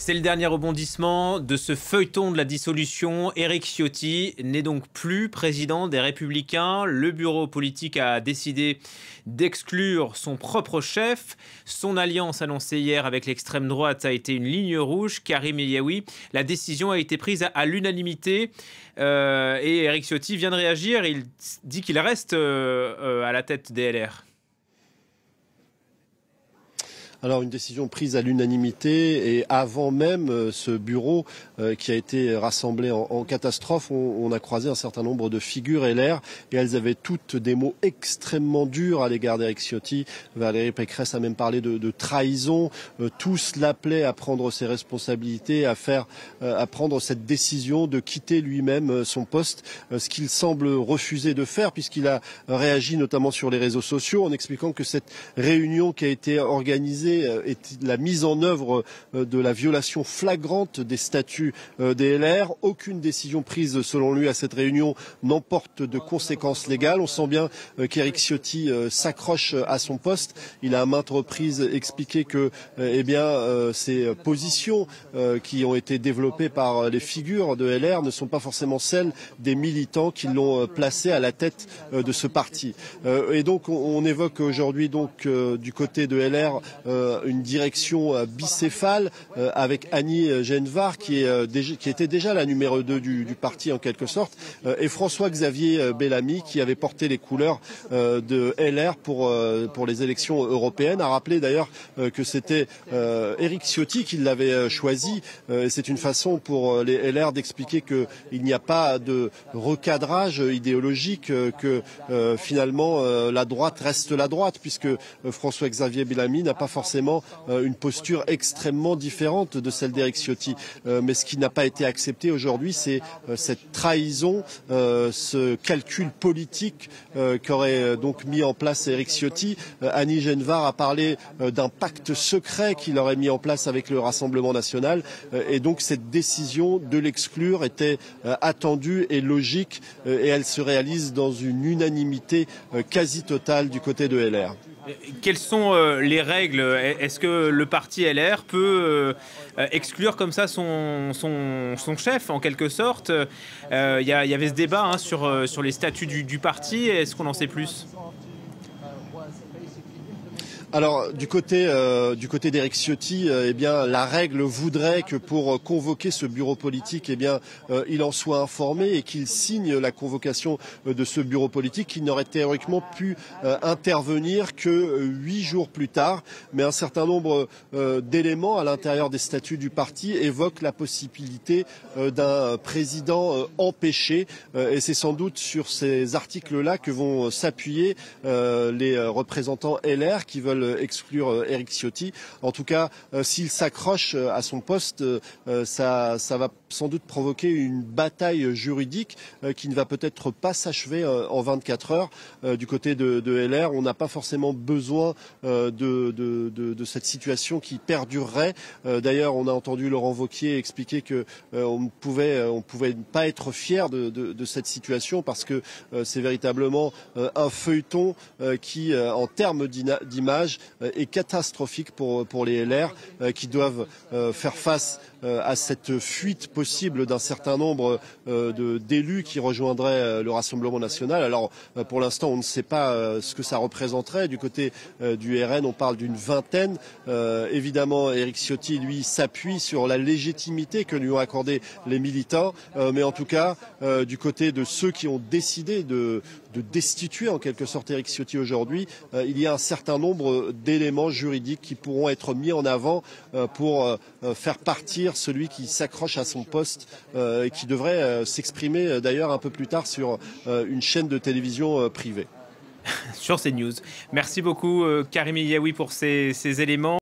C'est le dernier rebondissement de ce feuilleton de la dissolution. Éric Ciotti n'est donc plus président des Républicains. Le bureau politique a décidé d'exclure son propre chef. Son alliance annoncée hier avec l'extrême droite a été une ligne rouge. Karim Eliaoui, la décision a été prise à l'unanimité. Et Éric Ciotti vient de réagir. Il dit qu'il reste à la tête des LR. Alors une décision prise à l'unanimité et avant même ce bureau qui a été rassemblé en catastrophe, on a croisé un certain nombre de figures LR et elles avaient toutes des mots extrêmement durs à l'égard d'Éric Ciotti. Valérie Pécresse a même parlé de trahison. Tous l'appelaient à prendre ses responsabilités, à prendre cette décision de quitter lui-même son poste, ce qu'il semble refuser de faire puisqu'il a réagi notamment sur les réseaux sociaux en expliquant que cette réunion qui a été organisée est la mise en œuvre de la violation flagrante des statuts des LR. Aucune décision prise selon lui à cette réunion n'emporte de conséquences légales. On sent bien qu'Éric Ciotti s'accroche à son poste. Il a à maintes reprises expliqué que ces positions qui ont été développées par les figures de LR ne sont pas forcément celles des militants qui l'ont placé à la tête de ce parti. Et donc on évoque aujourd'hui du côté de LR une direction bicéphale avec Annie Genevard qui était déjà la numéro 2 du parti en quelque sorte et François-Xavier Bellamy qui avait porté les couleurs de LR pour les élections européennes, a rappelé d'ailleurs que c'était Éric Ciotti qui l'avait choisi. C'est une façon pour les LR d'expliquer qu'il n'y a pas de recadrage idéologique, que finalement la droite reste la droite puisque François-Xavier Bellamy n'a pas forcément une posture extrêmement différente de celle d'Éric Ciotti. Mais ce qui n'a pas été accepté aujourd'hui, c'est cette trahison, ce calcul politique qu'aurait donc mis en place Éric Ciotti. Annie Genevard a parlé d'un pacte secret qu'il aurait mis en place avec le Rassemblement national. Et donc cette décision de l'exclure était attendue et logique et elle se réalise dans une unanimité quasi totale du côté de LR. Quelles sont les règles? Est-ce que le parti LR peut exclure comme ça son chef, en quelque sorte? Il y avait ce débat sur les statuts du parti. Est-ce qu'on en sait plus? Alors du côté d'Éric Ciotti, la règle voudrait que pour convoquer ce bureau politique, il en soit informé et qu'il signe la convocation de ce bureau politique, qui n'aurait théoriquement pu intervenir que 8 jours plus tard. Mais un certain nombre d'éléments à l'intérieur des statuts du parti évoquent la possibilité d'un président empêché. Et c'est sans doute sur ces articles-là que vont s'appuyer les représentants LR qui veulent exclure Éric Ciotti. En tout cas, s'il s'accroche à son poste, ça va sans doute provoquer une bataille juridique qui ne va peut-être pas s'achever en 24 heures. Du côté de LR, on n'a pas forcément besoin de cette situation qui perdurerait. D'ailleurs, on a entendu Laurent Wauquiez expliquer que on ne pouvait pas être fier de cette situation parce que c'est véritablement un feuilleton qui, en termes d'image, est catastrophique pour les LR qui doivent faire face à cette fuite possible d'un certain nombre d'élus qui rejoindraient le Rassemblement national. Alors pour l'instant on ne sait pas ce que ça représenterait. Du côté du RN on parle d'une vingtaine. Évidemment Éric Ciotti lui s'appuie sur la légitimité que lui ont accordé les militants, mais en tout cas du côté de ceux qui ont décidé de destituer en quelque sorte Éric Ciotti aujourd'hui, il y a un certain nombre d'éléments juridiques qui pourront être mis en avant pour faire partir celui qui s'accroche à son poste et qui devrait s'exprimer d'ailleurs un peu plus tard sur une chaîne de télévision privée. Sur CNews. Merci beaucoup Karim Eliaoui pour ces éléments.